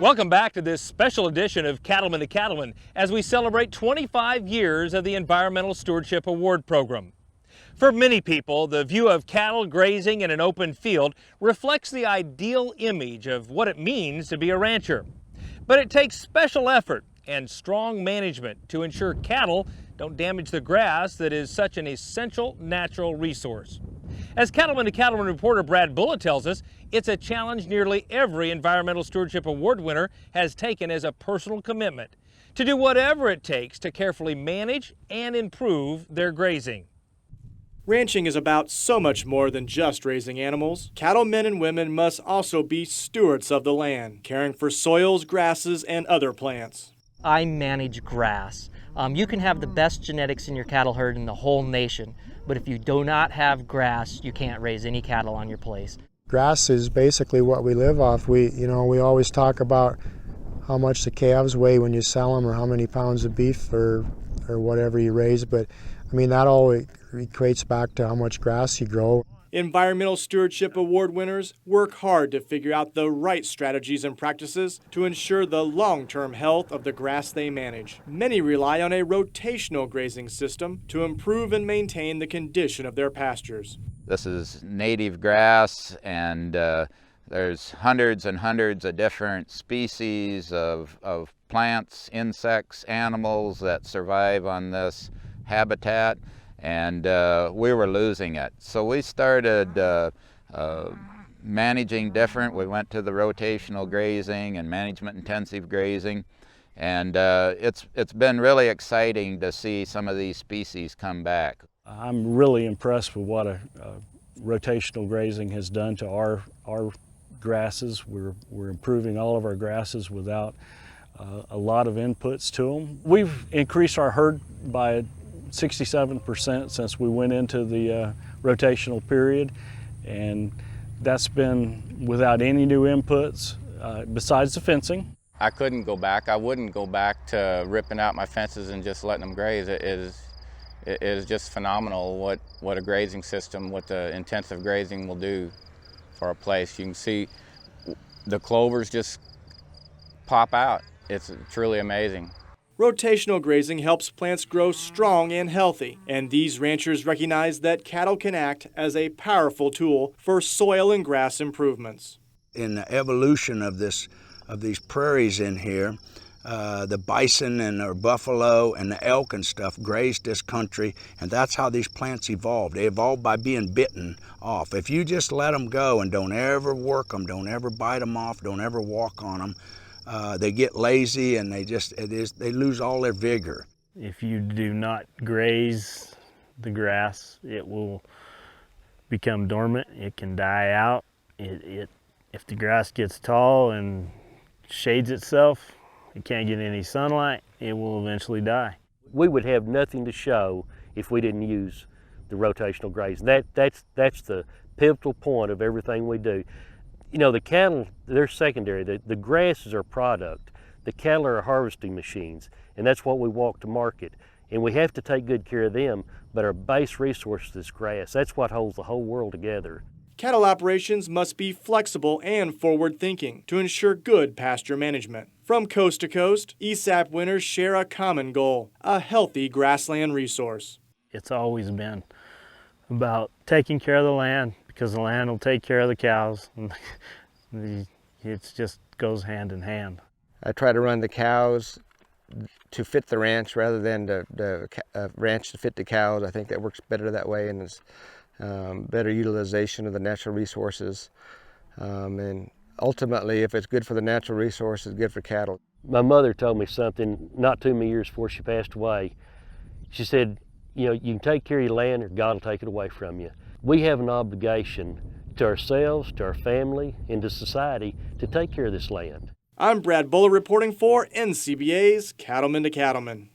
Welcome back to this special edition of Cattlemen to Cattlemen as we celebrate 25 years of the Environmental Stewardship Award Program. For many people, the view of cattle grazing in an open field reflects the ideal image of what it means to be a rancher. But it takes special effort and strong management to ensure cattle don't damage the grass that is such an essential natural resource. As Cattlemen to Cattlemen reporter Brad Bullitt tells us, it's a challenge nearly every Environmental Stewardship Award winner has taken as a personal commitment to do whatever it takes to carefully manage and improve their grazing. Ranching is about so much more than just raising animals. Cattlemen and women must also be stewards of the land, caring for soils, grasses, and other plants. I manage grass. You can have the best genetics in your cattle herd in the whole nation, but if you do not have grass, you can't raise any cattle on your place. Grass is basically what we live off. We always talk about how much the calves weigh when you sell them or how many pounds of beef or whatever you raise, but I mean that all equates back to how much grass you grow. Environmental Stewardship Award winners work hard to figure out the right strategies and practices to ensure the long-term health of the grass they manage. Many rely on a rotational grazing system to improve and maintain the condition of their pastures. This is native grass, and there's hundreds and hundreds of different species of plants, insects, animals that survive on this habitat. And we were losing it. So we started managing different. We went to the rotational grazing and management intensive grazing. And it's been really exciting to see some of these species come back. I'm really impressed with what rotational grazing has done to our grasses. We're improving all of our grasses without a lot of inputs to them. We've increased our herd by 67% since we went into the rotational period, and that's been without any new inputs besides the fencing. I couldn't go back. I wouldn't go back to ripping out my fences and just letting them graze. It is just phenomenal what a grazing system, what the intensive grazing will do for a place. You can see the clovers just pop out. It's truly amazing. Rotational grazing helps plants grow strong and healthy, and these ranchers recognize that cattle can act as a powerful tool for soil and grass improvements. In the evolution of these prairies in here, the bison and the buffalo and the elk and stuff grazed this country, and that's how these plants evolved. They evolved by being bitten off. If you just let them go and don't ever work them, don't ever bite them off, don't ever walk on them, they get lazy and they lose all their vigor. If you do not graze the grass, it will become dormant. It can die out. If the grass gets tall and shades itself, it can't get any sunlight, it will eventually die. We would have nothing to show if we didn't use the rotational grazing. That's the pivotal point of everything we do. You know, the cattle, they're secondary. The grass is our product. The cattle are our harvesting machines, and that's what we walk to market. And we have to take good care of them, but our base resource is grass. That's what holds the whole world together. Cattle operations must be flexible and forward-thinking to ensure good pasture management. From coast to coast, ESAP winners share a common goal, a healthy grassland resource. It's always been about taking care of the land, because the land will take care of the cows. It just goes hand in hand. I try to run the cows to fit the ranch rather than the ranch to fit the cows. I think that works better that way, and it's better utilization of the natural resources. And ultimately, if it's good for the natural resources, it's good for cattle. My mother told me something not too many years before she passed away. She said, you know, you can take care of your land or God will take it away from you. We have an obligation to ourselves, to our family, and to society to take care of this land. I'm Brad Bullitt reporting for NCBA's Cattlemen to Cattlemen.